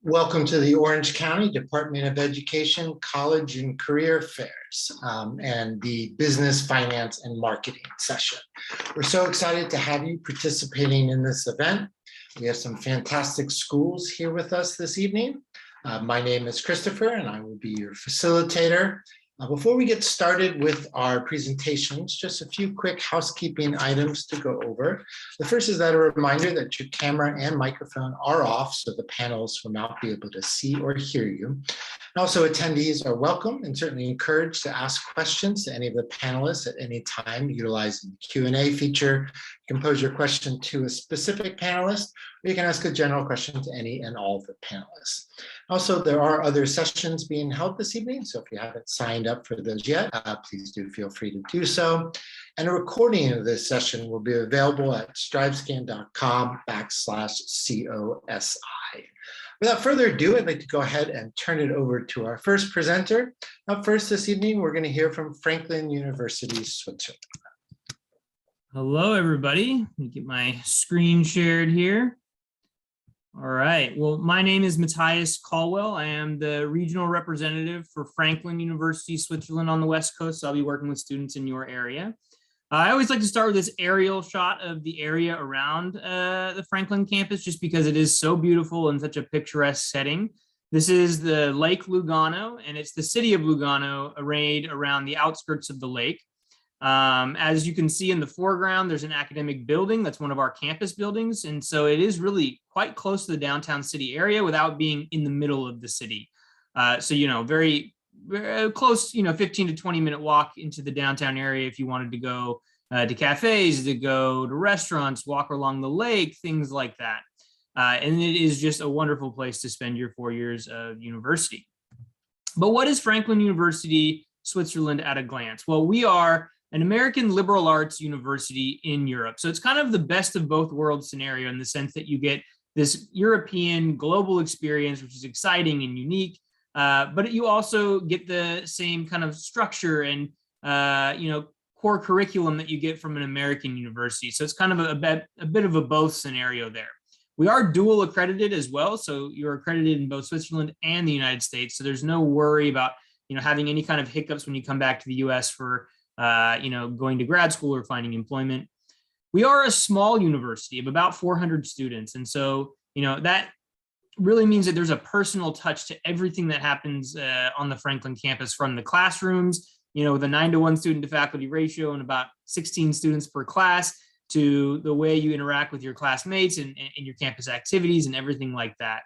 Welcome to the Orange County Department of Education College and Career Fairs and the Business, Finance, and Marketing session. We're so excited to have you participating in this event. We have some fantastic schools here with us this evening. My name is Christopher and I will be your facilitator. Before we get started with our presentations, just a few quick housekeeping items to go over. The first is that a reminder that your camera and microphone are off, so the panelists will not be able to see or hear you. And also, attendees are welcome and certainly encouraged to ask questions to any of the panelists at any time utilizing the Q&A feature. You can pose your question to a specific panelist, or you can ask a general question to any and all of the panelists. Also, there are other sessions being held this evening, so if you haven't signed up for those yet, please do feel free to do so. And a recording of this session will be available at strivescan.com/COSI. Without further ado, I'd like to go ahead and turn it over to our first presenter. Up first this evening, we're going to hear from Franklin University, Switzerland. Hello, everybody. Let me get my screen shared here. All right. Well, my name is Matthias Caldwell. I am the regional representative for Franklin University, Switzerland on the West Coast. So I'll be working with students in your area. I always like to start with this aerial shot of the area around the Franklin campus, just because it is so beautiful and such a picturesque setting. This is the Lake Lugano, and it's the city of Lugano arrayed around the outskirts of the lake. As you can see in the foreground, there's an academic building that's one of our campus buildings. And so it is really quite close to the downtown city area without being in the middle of the city. So, very close, 15 to 20 minute walk into the downtown area if you wanted to go to cafes, to go to restaurants, walk along the lake, things like that. And it is just a wonderful place to spend your 4 years of university. But what is Franklin University, Switzerland at a glance? Well, we are an American liberal arts university in Europe. So it's kind of the best of both worlds scenario in the sense that you get this European global experience, which is exciting and unique, but you also get the same kind of structure and, core curriculum that you get from an American university. So it's kind of a bit of a both scenario there. We are dual accredited as well. So you're accredited in both Switzerland and the United States. So there's no worry about, having any kind of hiccups when you come back to the US for going to grad school or finding employment. We are a small university of about 400 students. And so, that really means that there's a personal touch to everything that happens on the Franklin campus, from the classrooms, with a 9-to-1 student to faculty ratio and about 16 students per class, to the way you interact with your classmates and your campus activities and everything like that.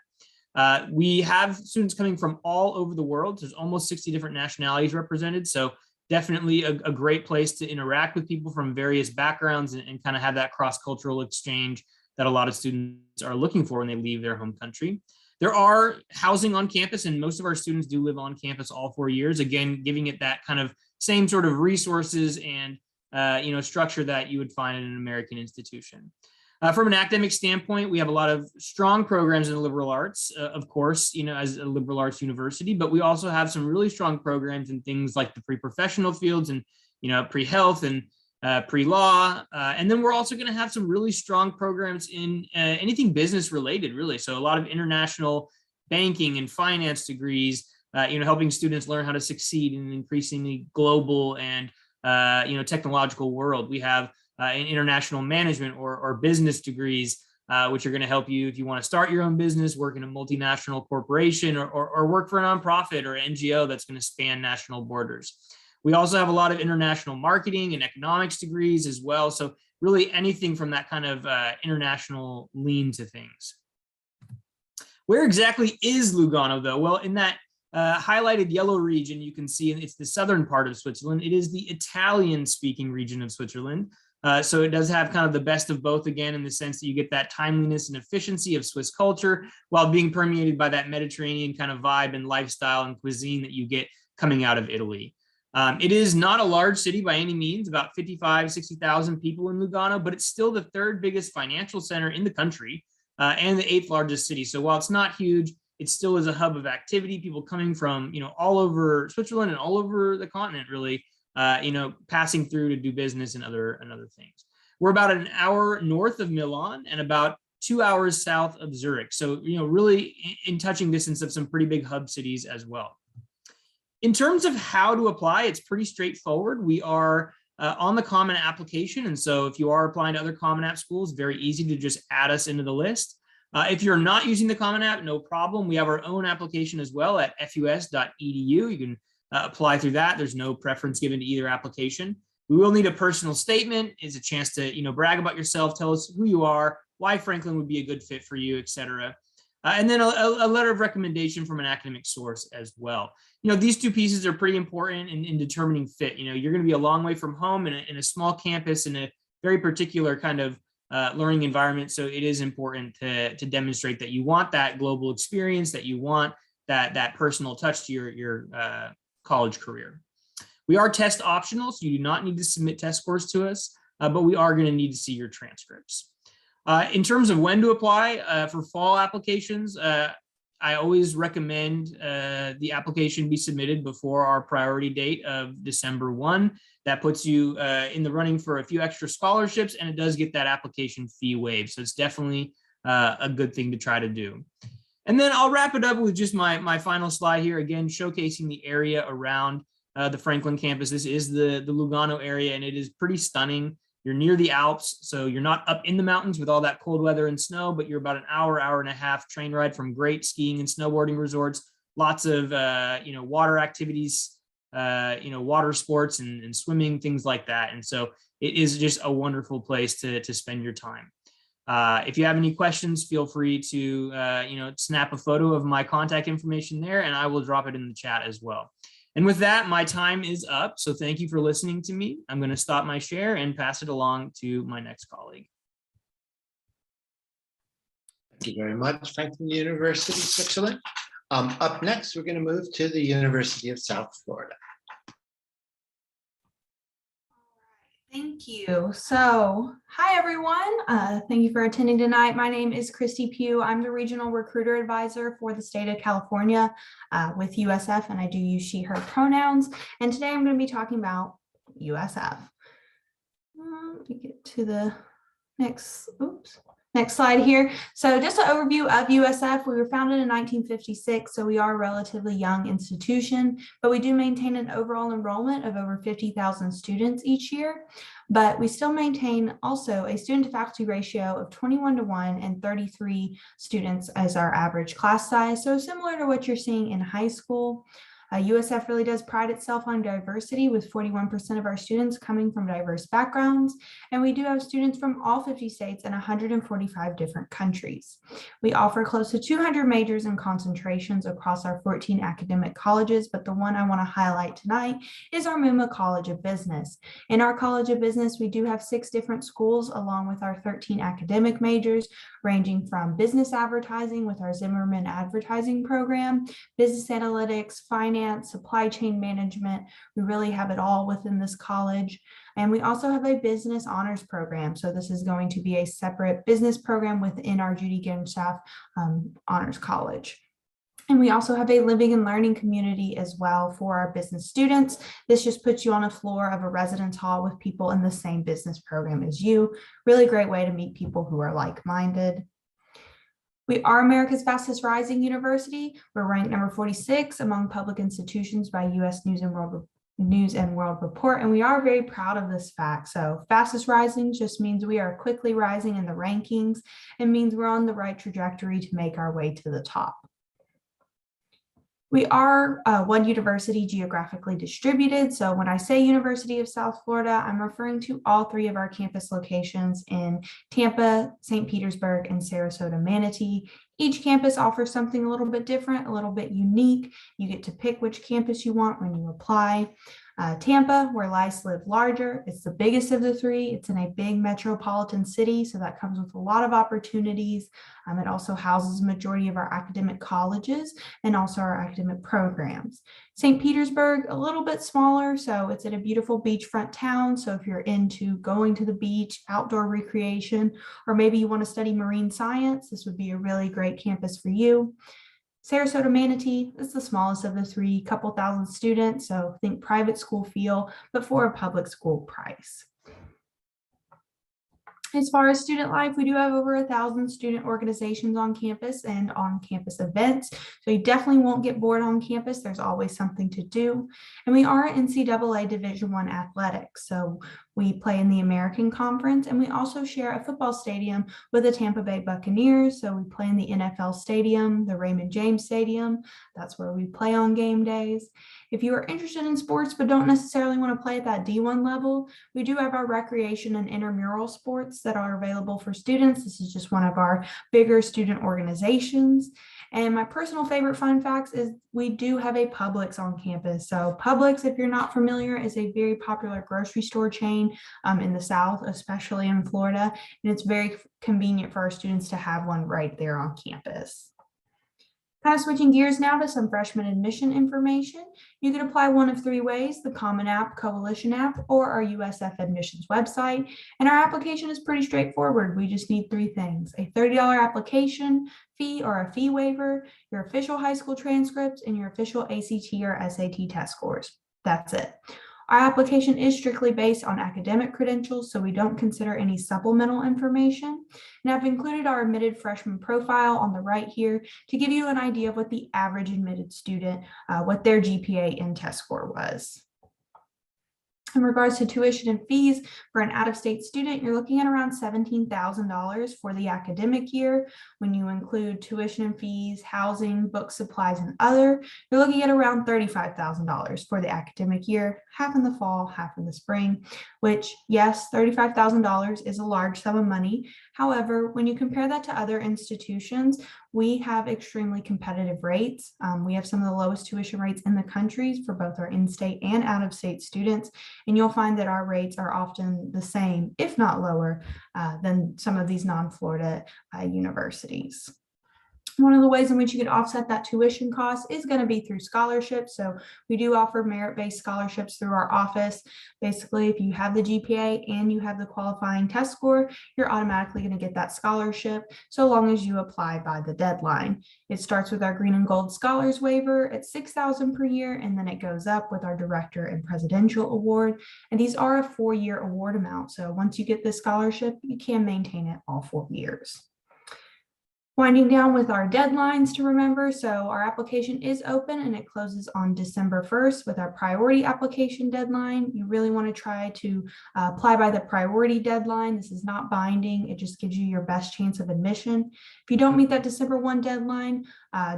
We have students coming from all over the world. There's almost 60 different nationalities represented. So definitely a great place to interact with people from various backgrounds and kind of have that cross-cultural exchange that a lot of students are looking for when they leave their home country. There are housing on campus, and most of our students do live on campus all 4 years, again, giving it that kind of same sort of resources and structure that you would find in an American institution. From an academic standpoint, we have a lot of strong programs in the liberal arts, of course, as a liberal arts university, but we also have some really strong programs in things like the pre-professional fields and, pre-health and pre-law. And then we're also going to have some really strong programs in anything business related, really. So a lot of international banking and finance degrees, helping students learn how to succeed in an increasingly global and, technological world. We have in international management or business degrees, which are going to help you if you want to start your own business, work in a multinational corporation, or work for a nonprofit or NGO that's going to span national borders. We also have a lot of international marketing and economics degrees as well. So really anything from that kind of international lean to things. Where exactly is Lugano, though? Well, in that highlighted yellow region, you can see it's the southern part of Switzerland. It is the Italian-speaking region of Switzerland. So it does have kind of the best of both, again, in the sense that you get that timeliness and efficiency of Swiss culture while being permeated by that Mediterranean kind of vibe and lifestyle and cuisine that you get coming out of Italy. It is not a large city by any means, about 55, 60,000 people in Lugano, but it's still the third biggest financial center in the country and the 8th largest city. So while it's not huge, it still is a hub of activity, people coming from, all over Switzerland and all over the continent, really, passing through to do business and other things. We're about an hour north of Milan and about 2 hours south of Zurich. So, really in touching distance of some pretty big hub cities as well. In terms of how to apply, it's pretty straightforward. We are on the Common App application. And so if you are applying to other Common App schools, very easy to just add us into the list. If you're not using the Common App, no problem. We have our own application as well at fus.edu. You can apply through that. There's no preference given to either application. We will need a personal statement. It's a chance to brag about yourself, tell us who you are, why Franklin would be a good fit for you, etc. And then a letter of recommendation from an academic source as well. These two pieces are pretty important in determining fit. You're going to be a long way from home in a small campus in a very particular kind of learning environment. So it is important to demonstrate that you want that global experience, that you want that personal touch to your college career. We are test optional, so you do not need to submit test scores to us, but we are going to need to see your transcripts. In terms of when to apply for fall applications, I always recommend the application be submitted before our priority date of December 1. That puts you in the running for a few extra scholarships, and it does get that application fee waived. So it's definitely a good thing to try to do. And then I'll wrap it up with just my final slide here, again, showcasing the area around the Franklin campus. This is the Lugano area, and it is pretty stunning. You're near the Alps, so you're not up in the mountains with all that cold weather and snow, but you're about an hour and a half train ride from great skiing and snowboarding resorts, lots of, water activities, water sports and swimming, things like that. And so it is just a wonderful place to spend your time. If you have any questions, feel free to, snap a photo of my contact information there, and I will drop it in the chat as well. And with that, my time is up. So thank you for listening to me. I'm going to stop my share and pass it along to my next colleague. Thank you very much, Franklin University, Switzerland. Up next, we're going to move to the University of South Florida. Thank you. So, hi everyone. Thank you for attending tonight. My name is Christy Pugh. I'm the Regional Recruiter Advisor for the state of California with USF, and I do use she, her pronouns. And today I'm going to be talking about USF. Let me get to the next slide here. So just an overview of USF. We were founded in 1956, so we are a relatively young institution, but we do maintain an overall enrollment of over 50,000 students each year. But we still maintain also a student to faculty ratio of 21:1 and 33 students as our average class size. So similar to what you're seeing in high school. USF really does pride itself on diversity, with 41% of our students coming from diverse backgrounds. And we do have students from all 50 states and 145 different countries. We offer close to 200 majors and concentrations across our 14 academic colleges, but the one I want to highlight tonight is our MUMA College of Business. In our College of Business, we do have 6 different schools along with our 13 academic majors, ranging from business advertising with our Zimmerman advertising program, business analytics, finance, supply chain management. We really have it all within this college. And we also have a business honors program. So this is going to be a separate business program within our Judy Ginstaff Honors College. And we also have a living and learning community as well for our business students. This just puts you on a floor of a residence hall with people in the same business program as you. Really great way to meet people who are like-minded. We are America's fastest rising university. We're ranked number 46 among public institutions by US News and World Report, and we are very proud of this fact. So fastest rising just means we are quickly rising in the rankings. It means we're on the right trajectory to make our way to the top. We are one university geographically distributed. So when I say University of South Florida, I'm referring to all 3 of our campus locations in Tampa, St. Petersburg, and Sarasota, Manatee. Each campus offers something a little bit different, a little bit unique. You get to pick which campus you want when you apply. Tampa, where lives live larger. It's the biggest of the 3. It's in a big metropolitan city, so that comes with a lot of opportunities. It also houses a majority of our academic colleges and also our academic programs. St. Petersburg, a little bit smaller, so it's in a beautiful beachfront town. So if you're into going to the beach, outdoor recreation, or maybe you want to study marine science, this would be a really great campus for you. Sarasota, Manatee is the smallest of the 3, couple thousand students, so think private school feel, but for a public school price. As far as student life, we do have over 1,000 student organizations on campus and on-campus events. So you definitely won't get bored on campus. There's always something to do. And we are NCAA Division I athletics. So we play in the American Conference, and we also share a football stadium with the Tampa Bay Buccaneers. So we play in the NFL Stadium, the Raymond James Stadium. That's where we play on game days. If you are interested in sports but don't necessarily want to play at that D1 level, we do have our recreation and intramural sports that are available for students. This is just one of our bigger student organizations. And my personal favorite fun facts is we do have a Publix on campus. So Publix, if you're not familiar, is a very popular grocery store chain in the South, especially in Florida. And it's very convenient for our students to have one right there on campus. Kind of switching gears now to some freshman admission information. You can apply one of three ways: the Common App, Coalition App, or our USF admissions website. And our application is pretty straightforward. We just need three things: a $30 application fee or a fee waiver, your official high school transcripts, and your official ACT or SAT test scores. That's it. Our application is strictly based on academic credentials, so we don't consider any supplemental information. And I've included our admitted freshman profile on the right here to give you an idea of what the average admitted student, what their GPA and test score was. In regards to tuition and fees for an out-of-state student, you're looking at around $17,000 for the academic year. When you include tuition and fees, housing, book supplies, and other, you're looking at around $35,000 for the academic year, half in the fall, half in the spring, which, yes, $35,000 is a large sum of money. However, when you compare that to other institutions, we have extremely competitive rates. We have some of the lowest tuition rates in the country for both our in-state and out-of-state students. And you'll find that our rates are often the same, if not lower, than some of these non-Florida universities. One of the ways in which you could offset that tuition cost is going to be through scholarships. So we do offer merit-based scholarships through our office. Basically, if you have the GPA and you have the qualifying test score, you're automatically going to get that scholarship so long as you apply by the deadline. It starts with our Green and Gold Scholars Waiver at $6,000 per year, and then it goes up with our Director and Presidential Award. And these are a 4-year award amount. So once you get this scholarship, you can maintain it all 4 years. Winding down with our deadlines to remember. So our application is open and it closes on December 1st with our priority application deadline. You really want to try to apply by the priority deadline. This is not binding. It just gives you your best chance of admission. If you don't meet that December 1 deadline,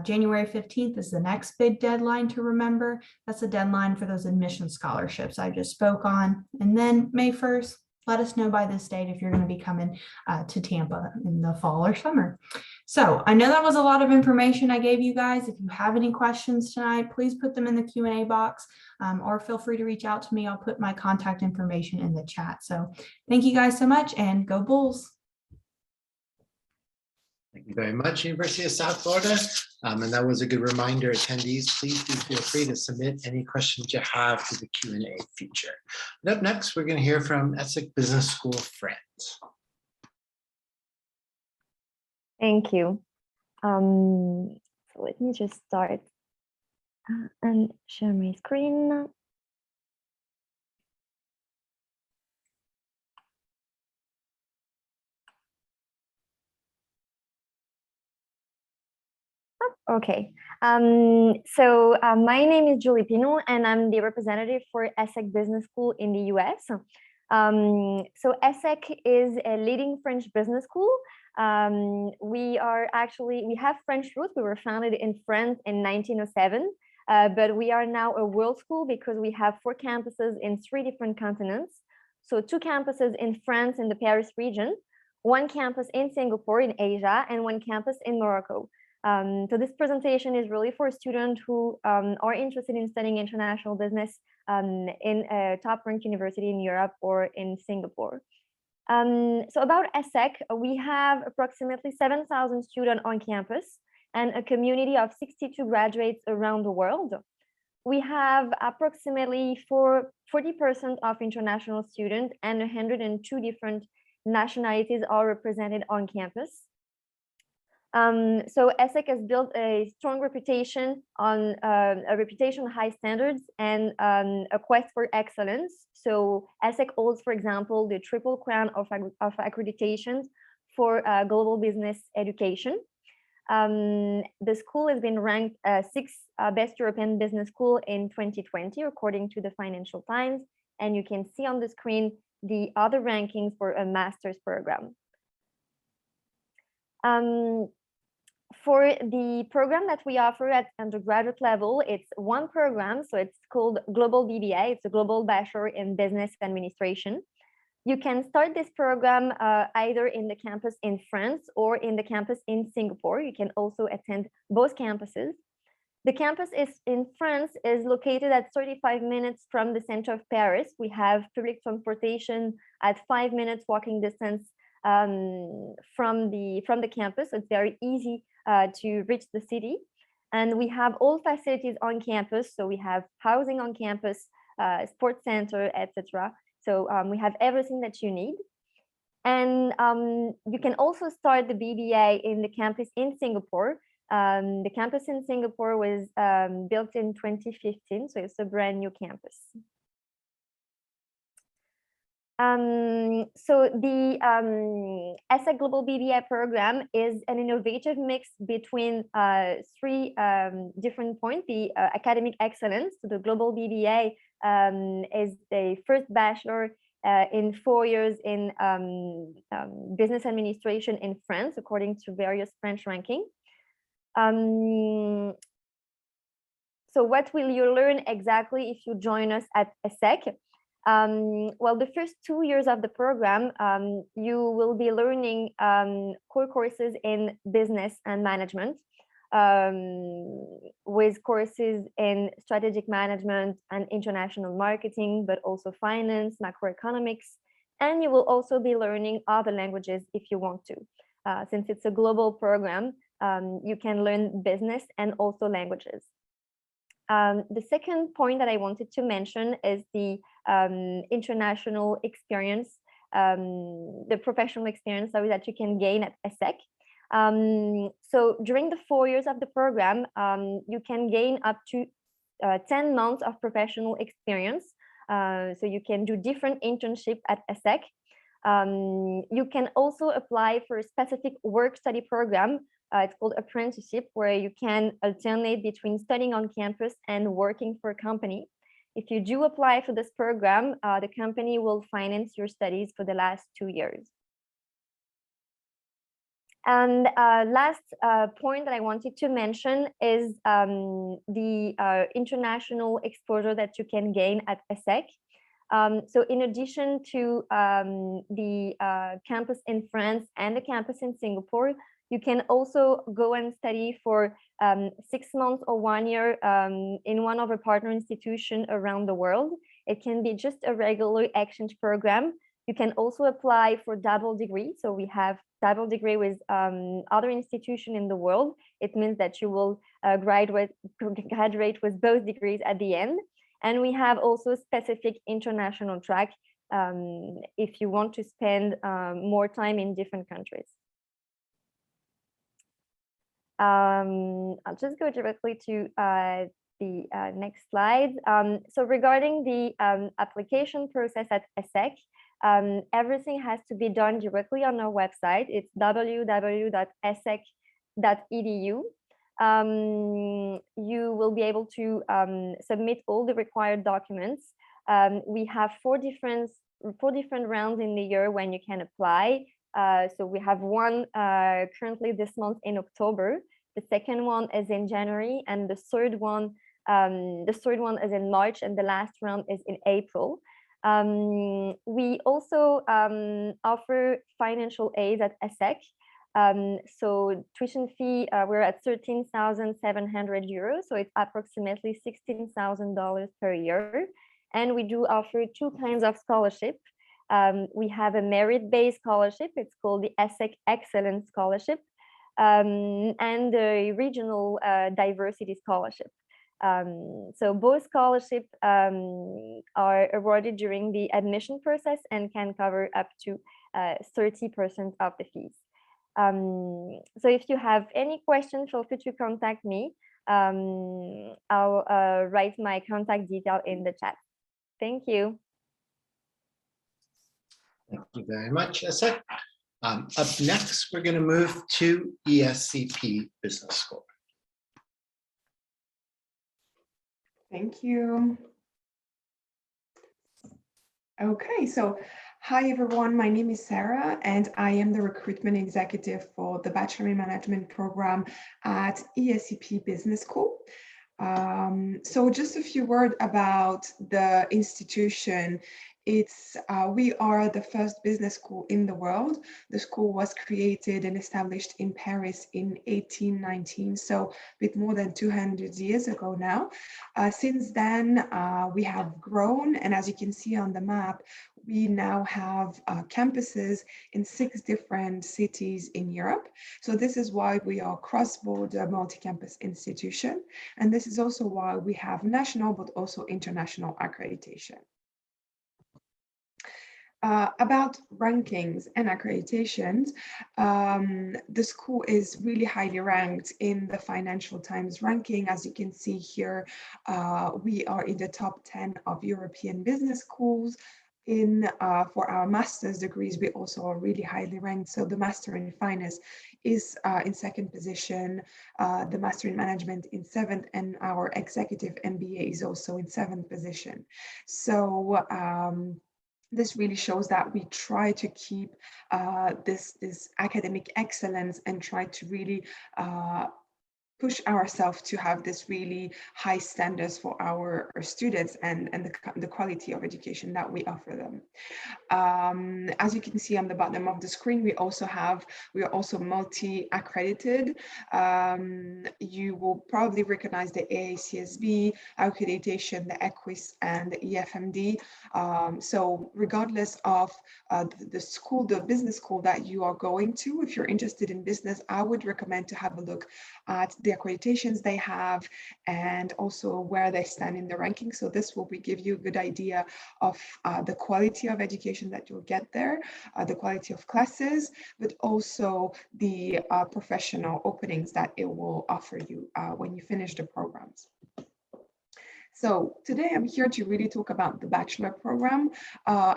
January 15th is the next big deadline to remember. That's the deadline for those admission scholarships I just spoke on. And then May 1st, let us know by this date if you're going to be coming to Tampa in the fall or summer. So I know that was a lot of information I gave you guys. If you have any questions tonight, please put them in the Q&A box or feel free to reach out to me. I'll put my contact information in the chat. So thank you guys so much, and go Bulls. Thank you very much, University of South Florida. And that was a good reminder, attendees, please do feel free to submit any questions you have to the Q&A feature. And up next, we're going to hear from Essec Business School friends. Thank you. So let me just start and share my screen. Okay, my name is Julie Pino, and I'm the representative for Essec Business School in the US. So Essec is a leading French business school. We have French roots. We were founded in France in 1907, but we are now a world school because we have 4 campuses in 3 different continents. So 2 campuses in France in the Paris region, 1 campus in Singapore in Asia, and 1 campus in Morocco. So this presentation is really for students who are interested in studying international business in a top-ranked university in Europe or in Singapore. So about Essec, we have approximately 7,000 students on campus and a community of 62 graduates around the world. We have approximately 40% of international students, and 102 different nationalities are represented on campus. So Essec has built a strong reputation on high standards and a quest for excellence. So Essec holds, for example, the triple crown of accreditations for global business education. The school has been ranked sixth best European business school in 2020, according to the Financial Times. And you can see on the screen the other rankings for a master's program. For the program that we offer at undergraduate level, it's one program, so it's called Global BBA. It's a Global Bachelor in Business Administration. You can start this program either in the campus in France or in the campus in Singapore. You can also attend both campuses. The campus in France is located at 35 minutes from the center of Paris. We have public transportation at 5 minutes walking distance from the campus. So it's very easy to reach the city. And we have all facilities on campus. So we have housing on campus, sports center, etc. So we have everything that you need. And you can also start the BBA in the campus in Singapore. The campus in Singapore was built in 2015, so it's a brand new campus. So the Essec Global BBA program is an innovative mix between three different points. The academic excellence, so the Global BBA is the first bachelor in 4 years in business administration in France, according to various French rankings. So what will you learn exactly if you join us at Essec? Well, the first 2 years of the program, you will be learning core courses in business and management, with courses in strategic management and international marketing, but also finance, macroeconomics. And you will also be learning other languages if you want to. Since it's a global program, you can learn business and also languages. The second point that I wanted to mention is the international experience, the professional experience that you can gain at Essec. So during the 4 years of the program, you can gain up to 10 months of professional experience. So you can do different internships at Essec. You can also apply for a specific work-study program. It's called apprenticeship, where you can alternate between studying on campus and working for a company. If you do apply for this program, the company will finance your studies for the last 2 years. And last point that I wanted to mention is the international exposure that you can gain at Essec. So in addition to the campus in France and the campus in Singapore, you can also go and study for 6 months or 1 year in one of our partner institutions around the world. It can be just a regular exchange program. You can also apply for double degree. So we have double degree with other institutions in the world. It means that you will graduate with both degrees at the end. And we have also specific international track if you want to spend more time in different countries. I'll just go directly to the next slide. So regarding the application process at Essec, everything has to be done directly on our website. It's www.essec.edu. You will be able to submit all the required documents. We have four different rounds in the year when you can apply. So we have one currently this month in October. The second one is in January, and the third one is in March, and the last round is in April. We also offer financial aid at Essec. So tuition fee, we're at 13,700 euros, so it's approximately $16,000 per year. And we do offer two kinds of scholarship. We have a merit-based scholarship. It's called the Essec Excellence Scholarship, and the Regional Diversity Scholarship. So both scholarships are awarded during the admission process and can cover up to 30% of the fees. So if you have any questions, feel free to contact me. I'll write my contact detail in the chat. Thank you. Thank you very much, Essec. Up next, we're going to move to ESCP Business School. Thank you. Okay, so hi everyone, my name is Sarah and I am the recruitment executive for the Bachelor in Management program at ESCP Business School. So just a few words about the institution. We are the first business school in the world. The school was created and established in Paris in 1819, so a bit more than 200 years ago now. Since then, we have grown, and as you can see on the map, we now have campuses in 6 different cities in Europe. So this is why we are cross-border multi-campus institution. And this is also why we have national, but also international accreditation. About rankings and accreditations, the school is really highly ranked in the Financial Times ranking. As you can see here, we are in the top 10 of European business schools. For our master's degrees, we also are really highly ranked. So the Master in Finance is in 2nd position, the Master in Management in 7th, and our Executive MBA is also in 7th position. So this really shows that we try to keep this academic excellence and try to really push ourselves to have this really high standards for our students and the quality of education that we offer them. As you can see on the bottom of the screen, we are also multi-accredited. You will probably recognize the AACSB accreditation, the EQUIS, and the EFMD. So regardless of the business school that you are going to, if you're interested in business, I would recommend to have a look at the accreditations they have and also where they stand in the ranking. So this will give you a good idea of the quality of education that you'll get there, the quality of classes, but also the professional openings that it will offer you when you finish the programs. So today I'm here to really talk about the bachelor program.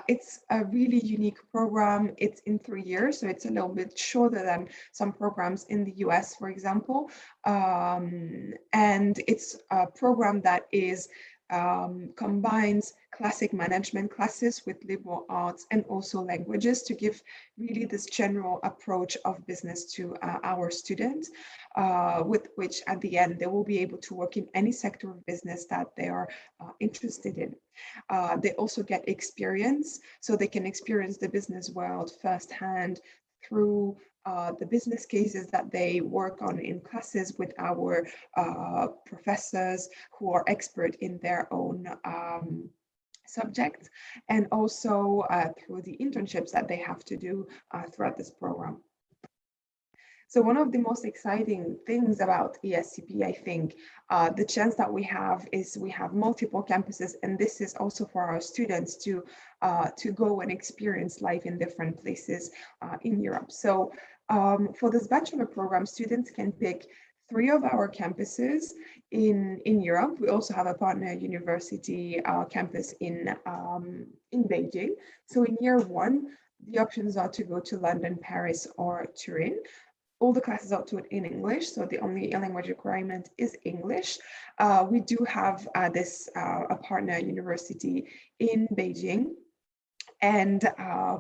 It's a really unique program. It's in 3 years, so it's a little bit shorter than some programs in the US, for example. And it's a program that combines classic management classes with liberal arts and also languages to give really this general approach of business to our students, with which at the end they will be able to work in any sector of business that they are interested in. They also get experience, so they can experience the business world firsthand through the business cases that they work on in classes with our professors who are expert in their own subjects, and also through the internships that they have to do throughout this program. So one of the most exciting things about ESCP, I think, the chance that we have is we have multiple campuses, and this is also for our students to go and experience life in different places in Europe. So for this bachelor program, students can pick 3 of our campuses in Europe. We also have a partner university campus in Beijing. So in year 1, the options are to go to London, Paris, or Turin. All the classes are taught in English, so the only language requirement is English. We do have a partner university in Beijing. And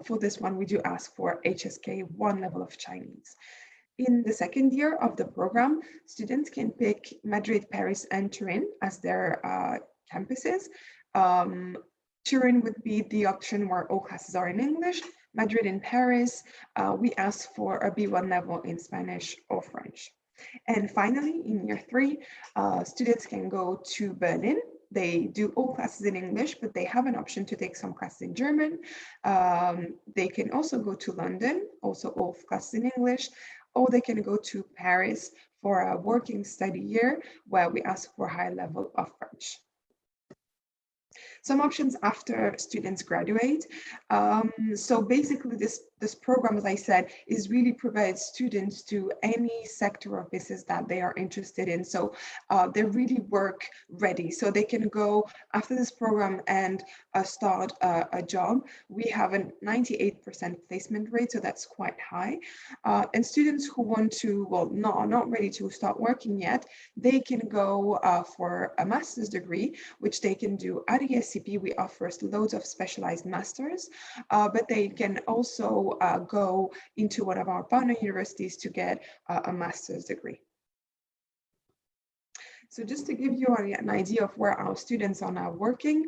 for this one, we do ask for HSK 1 level of Chinese. In the 2nd year of the program, students can pick Madrid, Paris, and Turin as their campuses. Turin would be the option where all classes are in English. Madrid and Paris, we ask for a B1 level in Spanish or French. And finally, in year 3, students can go to Berlin. They do all classes in English, but they have an option to take some classes in German. They can also go to London, also all classes in English, or they can go to Paris for a working study year where we ask for a high level of French. Some options after students graduate. So basically this program, as I said, is really provides students to any sector of business that they are interested in. So they're really work ready. So they can go after this program and start a job. We have a 98% placement rate, so that's quite high. And students who want to, well, are not ready to start working yet, they can go for a master's degree, which they can do at ESCP. We offer loads of specialized masters, but they can also go into one of our partner universities to get a master's degree. So just to give you an idea of where our students are now working,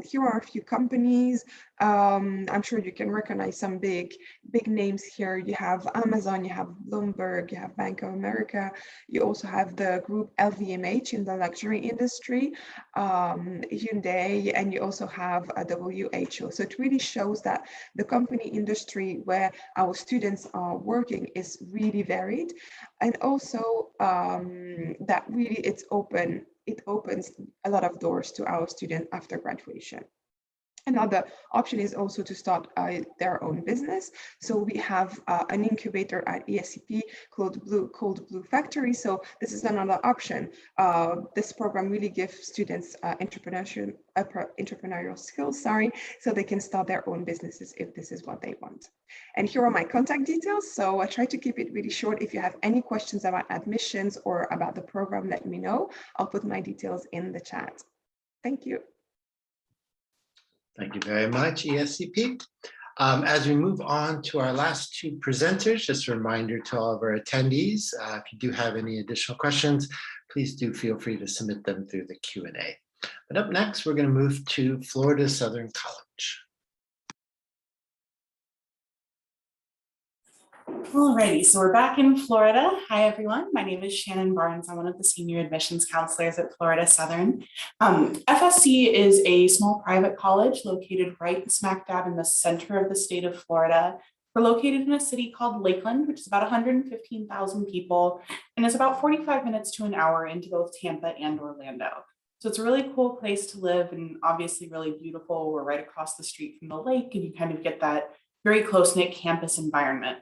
here are a few companies. I'm sure you can recognize some big names here. You have Amazon, you have Bloomberg, you have Bank of America. You also have the group LVMH in the luxury industry, Hyundai, and you also have a WHO. So it really shows that the company industry where our students are working is really varied. And also that really it opens a lot of doors to our students after graduation. Another option is also to start their own business. So we have an incubator at ESCP called Blue Factory. So this is another option. This program really gives students entrepreneurial skills, so they can start their own businesses if this is what they want. And here are my contact details. So I try to keep it really short. If you have any questions about admissions or about the program, let me know. I'll put my details in the chat. Thank you. Thank you very much, ESCP. As we move on to our last two presenters, just a reminder to all of our attendees, if you do have any additional questions, please do feel free to submit them through the Q&A. But up next, we're going to move to Florida Southern College. Alrighty, so we're back in Florida. Hi, everyone. My name is Shannon Barnes. I'm one of the senior admissions counselors at Florida Southern. FSC is a small private college located right smack dab in the center of the state of Florida. We're located in a city called Lakeland, which is about 115,000 people, and is about 45 minutes to an hour into both Tampa and Orlando. So it's a really cool place to live and obviously really beautiful. We're right across the street from the lake, and you kind of get that very close-knit campus environment.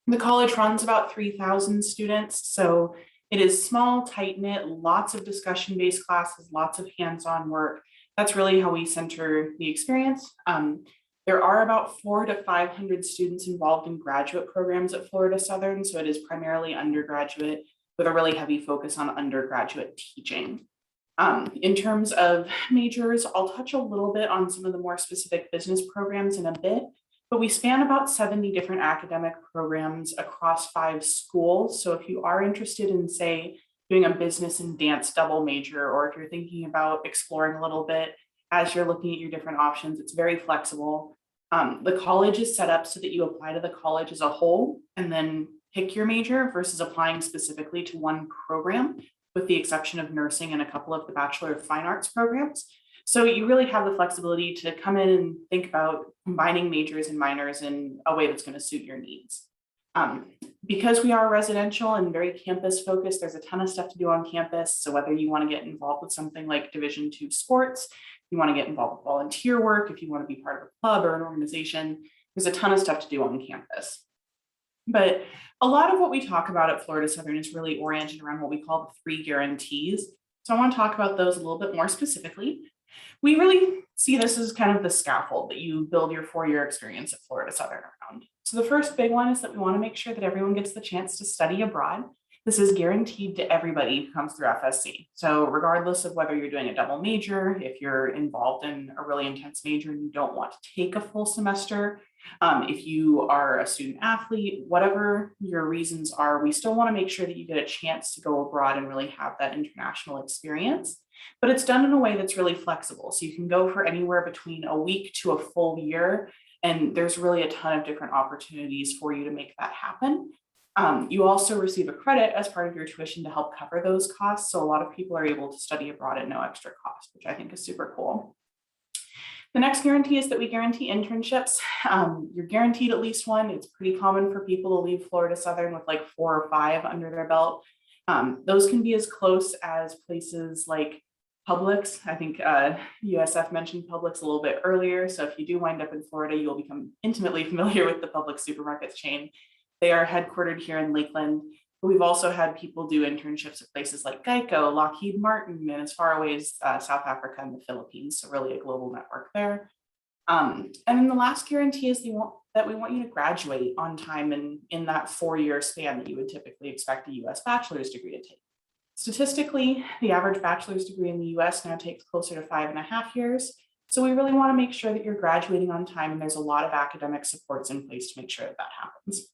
The college runs about 3,000 students, so it is small, tight-knit, lots of discussion-based classes, lots of hands-on work. That's really how we center the experience. There are about 400 to 500 students involved in graduate programs at Florida Southern, so it is primarily undergraduate with a really heavy focus on undergraduate teaching. In terms of majors, I'll touch a little bit on some of the more specific business programs in a bit. But we span about 70 different academic programs across 5 schools. So if you are interested in, say, doing a business and dance double major, or if you're thinking about exploring a little bit as you're looking at your different options, it's very flexible. The college is set up so that you apply to the college as a whole and then pick your major versus applying specifically to one program, with the exception of nursing and a couple of the Bachelor of Fine Arts programs. So you really have the flexibility to come in and think about combining majors and minors in a way that's going to suit your needs. Because we are residential and very campus focused, there's a ton of stuff to do on campus. So whether you want to get involved with something like Division II sports, you want to get involved with volunteer work, if you want to be part of a club or an organization, there's a ton of stuff to do on campus. But a lot of what we talk about at Florida Southern is really oriented around what we call the 3 guarantees. So I want to talk about those a little bit more specifically. We really see this as kind of the scaffold that you build your 4-year experience at Florida Southern around. So the first big one is that we want to make sure that everyone gets the chance to study abroad. This is guaranteed to everybody who comes through FSC. So regardless of whether you're doing a double major, if you're involved in a really intense major and you don't want to take a full semester, if you are a student athlete, whatever your reasons are, we still want to make sure that you get a chance to go abroad and really have that international experience. But it's done in a way that's really flexible. So you can go for anywhere between a week to a full year. And there's really a ton of different opportunities for you to make that happen. You also receive a credit as part of your tuition to help cover those costs. So a lot of people are able to study abroad at no extra cost, which I think is super cool. The next guarantee is that we guarantee internships. You're guaranteed at least one. It's pretty common for people to leave Florida Southern with like 4 or 5 under their belt. Those can be as close as places like Publix. I think USF mentioned Publix a little bit earlier. So if you do wind up in Florida, you'll become intimately familiar with the Publix supermarkets chain. They are headquartered here in Lakeland, but we've also had people do internships at places like Geico, Lockheed Martin, and as far away as South Africa and the Philippines. So really a global network there. And then the last guarantee is that we want you to graduate on time and in that 4-year span that you would typically expect a US bachelor's degree to take. Statistically, the average bachelor's degree in the US now takes closer to 5.5 years. So we really want to make sure that you're graduating on time, and there's a lot of academic supports in place to make sure that that happens.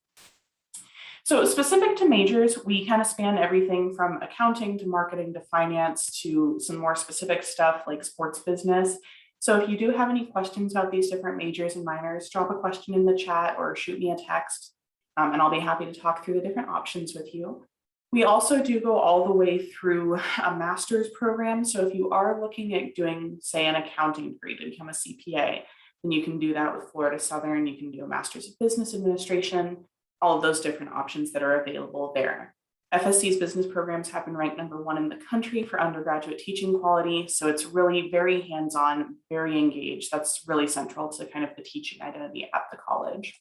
So specific to majors, we kind of span everything from accounting to marketing to finance to some more specific stuff like sports business. So if you do have any questions about these different majors and minors, drop a question in the chat or shoot me a text, and I'll be happy to talk through the different options with you. We also do go all the way through a master's program. So if you are looking at doing, say, an accounting degree to become a CPA, then you can do that with Florida Southern. You can do a master's of business administration, all of those different options that are available there. FSC's business programs have been ranked #1 in the country for undergraduate teaching quality. So it's really very hands-on, very engaged. That's really central to kind of the teaching identity at the college.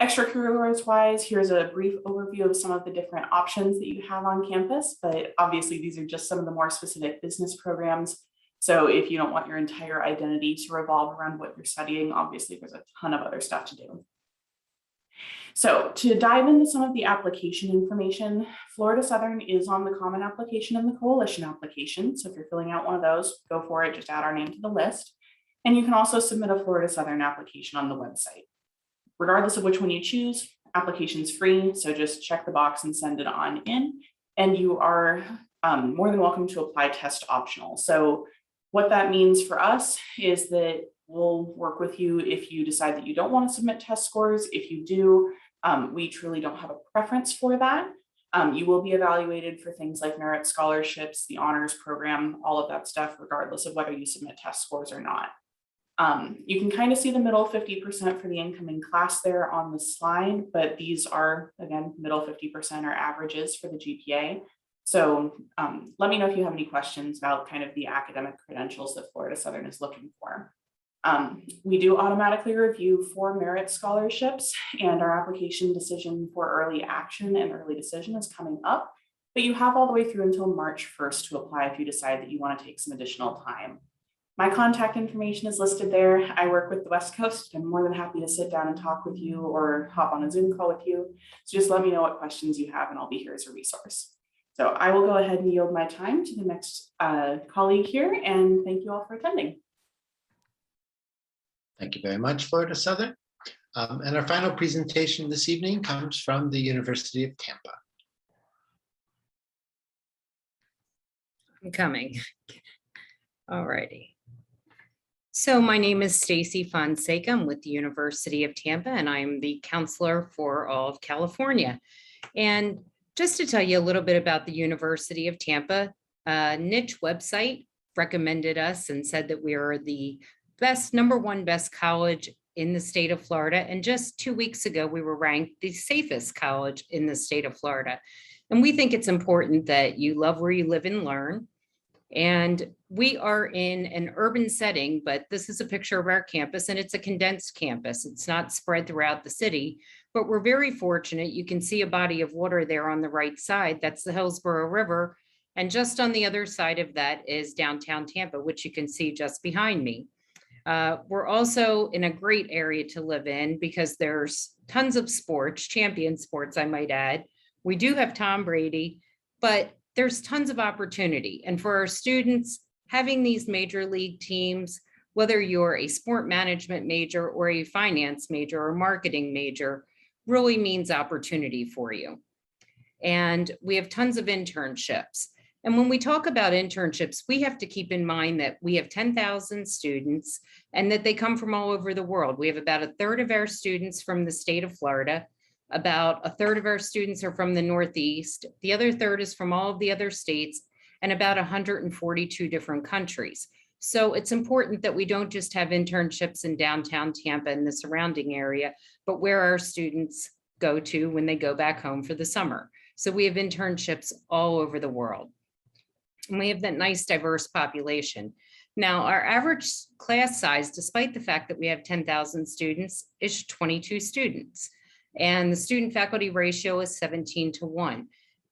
Extracurriculars wise, here's a brief overview of some of the different options that you have on campus, but obviously these are just some of the more specific business programs. So if you don't want your entire identity to revolve around what you're studying, obviously there's a ton of other stuff to do. So to dive into some of the application information, Florida Southern is on the Common Application and the Coalition application. So if you're filling out one of those, go for it, just add our name to the list. And you can also submit a Florida Southern application on the website. Regardless of which one you choose, application's free, so just check the box and send it on in, and you are more than welcome to apply test optional. So what that means for us is that we'll work with you if you decide that you don't want to submit test scores. If you do, we truly don't have a preference for that. You will be evaluated for things like merit scholarships, the honors program, all of that stuff, regardless of whether you submit test scores or not. You can kind of see the middle 50% for the incoming class there on the slide, but these are, again, middle 50% are averages for the GPA. So let me know if you have any questions about kind of the academic credentials that Florida Southern is looking for. We do automatically review for merit scholarships, and our application decision for early action and early decision is coming up, but you have all the way through until March 1st to apply if you decide that you want to take some additional time. My contact information is listed there. I work with the West Coast. I'm more than happy to sit down and talk with you or hop on a Zoom call with you. So just let me know what questions you have and I'll be here as a resource. So I will go ahead and yield my time to the next colleague here, and thank you all for attending. Thank you very much, Florida Southern. And our final presentation this evening comes from the University of Tampa. I'm coming. All righty. So my name is Stacy Fonseca. I'm with the University of Tampa, and I'm the counselor for all of California. And just to tell you a little bit about the University of Tampa, niche website recommended us and said that we are the #1 best college in the state of Florida. And just 2 weeks ago, we were ranked the safest college in the state of Florida. And we think it's important that you love where you live and learn. And we are in an urban setting, but this is a picture of our campus, and it's a condensed campus. It's not spread throughout the city, but we're very fortunate. You can see a body of water there on the right side. That's the Hillsborough River. And just on the other side of that is downtown Tampa, which you can see just behind me. We're also in a great area to live in because there's tons of sports, champion sports, I might add. We do have Tom Brady, but there's tons of opportunity. And for our students, having these major league teams, whether you're a sport management major or a finance major or marketing major, really means opportunity for you. And we have tons of internships. And when we talk about internships, we have to keep in mind that we have 10,000 students and that they come from all over the world. We have about 1/3 of our students from the state of Florida. About 1/3 of our students are from the Northeast. The other 1/3 is from all of the other states, and about 142 different countries. So it's important that we don't just have internships in downtown Tampa and the surrounding area, but where our students go to when they go back home for the summer. So we have internships all over the world. And we have that nice diverse population. Now, our average class size, despite the fact that we have 10,000 students, is 22 students. And the student faculty ratio is 17:1.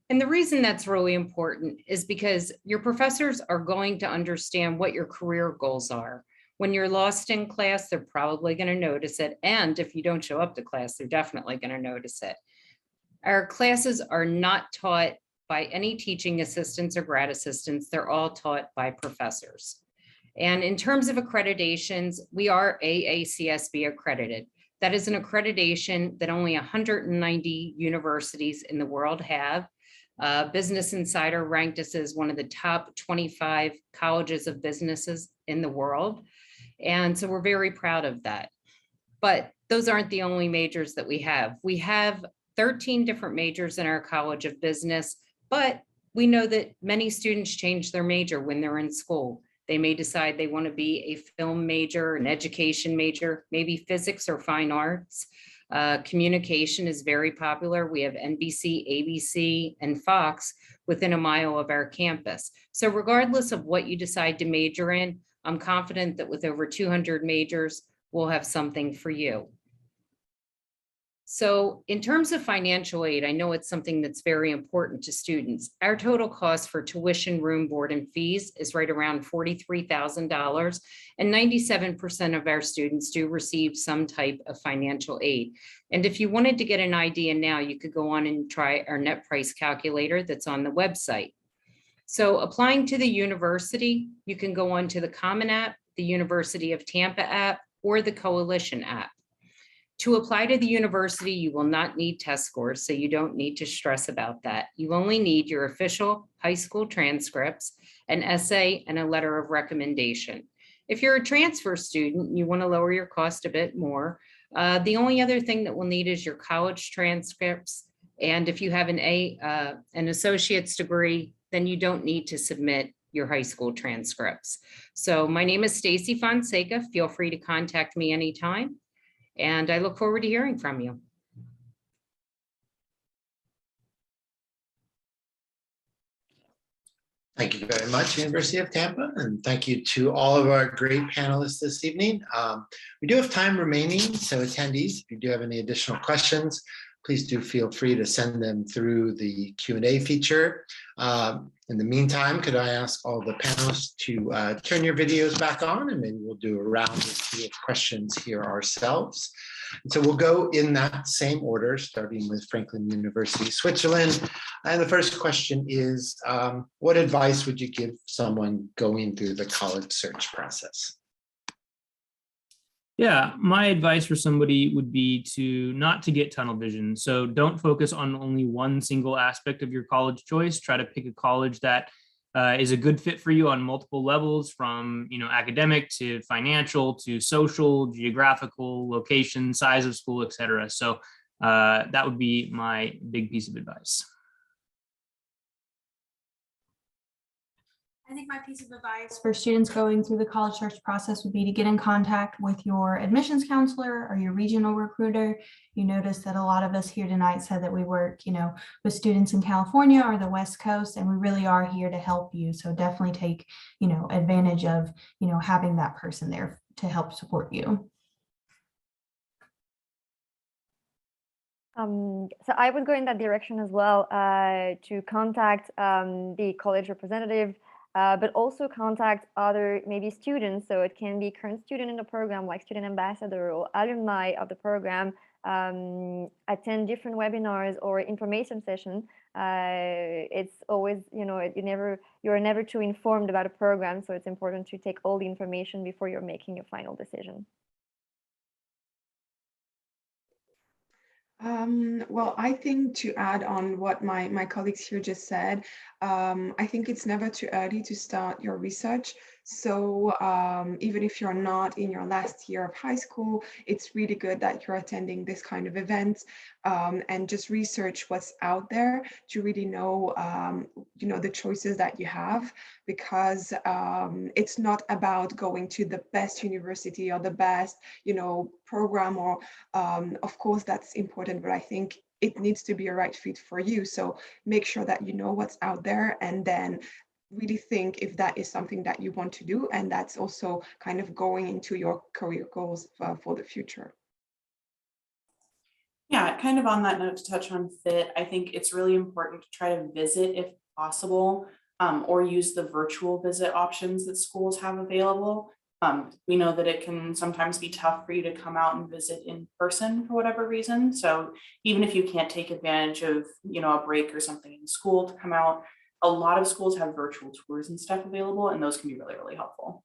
And the reason that's really important is because your professors are going to understand what your career goals are. When you're lost in class, they're probably going to notice it. And if you don't show up to class, they're definitely going to notice it. Our classes are not taught by any teaching assistants or grad assistants. They're all taught by professors. And in terms of accreditations, we are AACSB accredited. That is an accreditation that only 190 universities in the world have. Business Insider ranked us as one of the top 25 colleges of businesses in the world. And so we're very proud of that. But those aren't the only majors that we have. We have 13 different majors in our College of Business, but we know that many students change their major when they're in school. They may decide they want to be a film major, an education major, maybe physics or fine arts. Communication is very popular. We have NBC, ABC, and Fox within a mile of our campus. So regardless of what you decide to major in, I'm confident that with over 200 majors, we'll have something for you. So in terms of financial aid, I know it's something that's very important to students. Our total cost for tuition, room, board, and fees is right around $43,000, and 97% of our students do receive some type of financial aid. And if you wanted to get an idea now, you could go on and try our net price calculator that's on the website. So applying to the university, you can go on to the Common app, the University of Tampa app, or the Coalition app. To apply to the university, you will not need test scores, so you don't need to stress about that. You only need your official high school transcripts, an essay, and a letter of recommendation. If you're a transfer student and you want to lower your cost a bit more, the only other thing that we'll need is your college transcripts. And if you have an associate's degree, then you don't need to submit your high school transcripts. So my name is Stacy Fonseca. Feel free to contact me anytime. And I look forward to hearing from you. Thank you very much, University of Tampa, and thank you to all of our great panelists this evening. We do have time remaining, so attendees, if you do have any additional questions, please do feel free to send them through the Q&A feature. In the meantime, could I ask all the panelists to turn your videos back on, and maybe we'll do a round or two of questions here ourselves. And so we'll go in that same order, starting with Franklin University, Switzerland. And the first question is, what advice would you give someone going through the college search process? Yeah, my advice for somebody would be to not to get tunnel vision. So don't focus on only one single aspect of your college choice. Try to pick a college that is a good fit for you on multiple levels, from academic to financial to social, geographical, location, size of school, etc. So that would be my big piece of advice. I think my piece of advice for students going through the college search process would be to get in contact with your admissions counselor or your regional recruiter. You notice that a lot of us here tonight said that we work, with students in California or the West Coast, and we really are here to help you. So definitely take, advantage of, having that person there to help support you. So I would go in that direction as well, to contact the college representative, but also contact other maybe students. So it can be current student in the program, like student ambassador or alumni of the program, attend different webinars or information session. It's always, you're never too informed about a program. So it's important to take all the information before you're making your final decision. Well, I think to add on what my colleagues here just said, I think it's never too early to start your research. So even if you're not in your last year of high school, it's really good that you're attending this kind of events, and just research what's out there to really know, the choices that you have, because it's not about going to the best university or the best, program, or of course that's important, but I think it needs to be a right fit for you. So make sure that you know what's out there, and then really think if that is something that you want to do, and that's also kind of going into your career goals for the future. Yeah, kind of on that note, to touch on fit, I think it's really important to try to visit if possible, or use the virtual visit options that schools have available. We know that it can sometimes be tough for you to come out and visit in person for whatever reason. So even if you can't take advantage of, a break or something in school to come out, a lot of schools have virtual tours and stuff available, and those can be really, really helpful.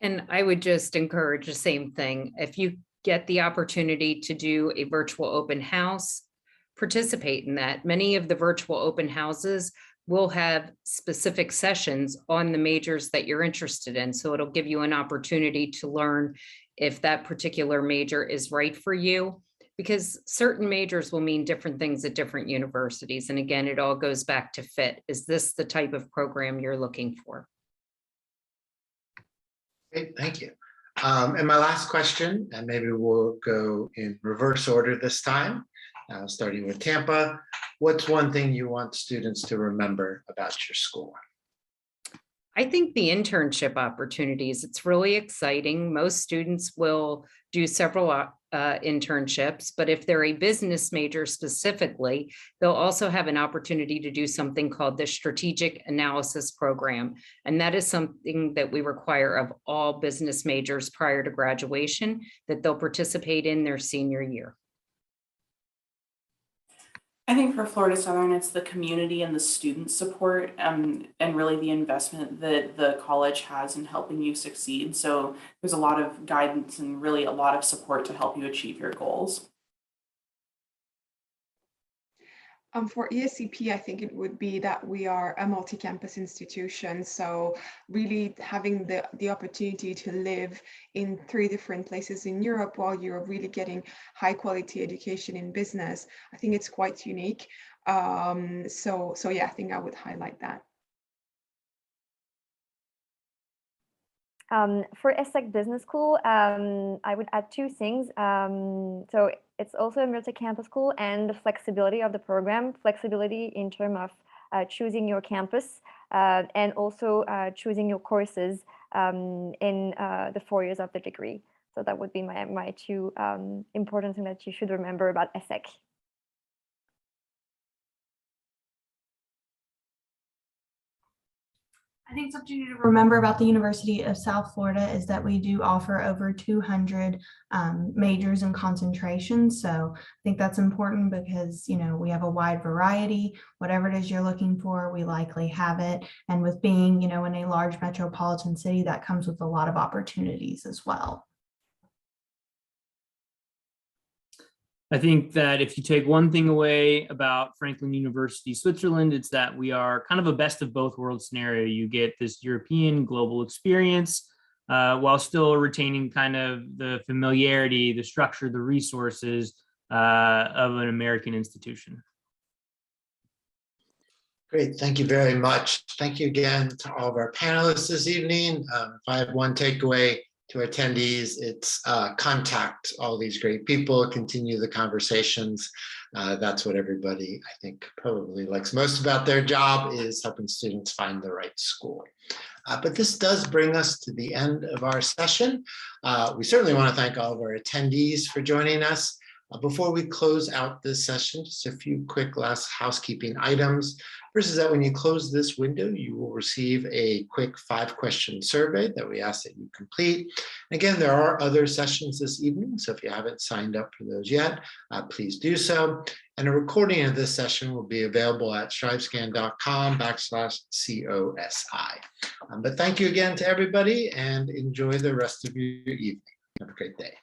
And I would just encourage the same thing. If you get the opportunity to do a virtual open house, participate in that. Many of the virtual open houses will have specific sessions on the majors that you're interested in. So it'll give you an opportunity to learn if that particular major is right for you, because certain majors will mean different things at different universities. And again, it all goes back to fit. Is this the type of program you're looking for? Great, thank you. And my last question, and maybe we'll go in reverse order this time, starting with Tampa. What's one thing you want students to remember about your school? I think the internship opportunities, it's really exciting. Most students will do several internships, but if they're a business major specifically, they'll also have an opportunity to do something called the Strategic Analysis Program. And that is something that we require of all business majors prior to graduation, that they'll participate in their senior year. I think for Florida Southern, it's the community and the student support, and really the investment that the college has in helping you succeed. So there's a lot of guidance and really a lot of support to help you achieve your goals. For ESCP, I think it would be that we are a multi-campus institution. So really having the opportunity to live in 3 different places in Europe while you're really getting high quality education in business, I think it's quite unique. So yeah, I think I would highlight that. For Essec Business School, I would add 2 things. So it's also a multi-campus school, and the flexibility of the program, flexibility in terms of choosing your campus and also choosing your courses in the 4 years of the degree. So that would be my 2 important things that you should remember about Essec. I think something to remember about the University of South Florida is that we do offer over 200 majors and concentrations. So I think that's important because, we have a wide variety. Whatever it is you're looking for, we likely have it. And with being, in a large metropolitan city, that comes with a lot of opportunities as well. I think that if you take one thing away about Franklin University, Switzerland, it's that we are kind of a best of both worlds scenario. You get this European global experience while still retaining kind of the familiarity, the structure, the resources of an American institution. Great, thank you very much. Thank you again to all of our panelists this evening. If I have one takeaway to attendees, it's contact all these great people, continue the conversations. That's what everybody, I think, probably likes most about their job, is helping students find the right school. But this does bring us to the end of our session. We certainly want to thank all of our attendees for joining us. Before we close out this session, just a few quick last housekeeping items. First is that when you close this window, you will receive a quick 5-question survey that we ask that you complete. Again, there are other sessions this evening, so if you haven't signed up for those yet, please do so. And a recording of this session will be available at strivescan.com/COSI. But thank you again to everybody, and enjoy the rest of your evening. Have a great day.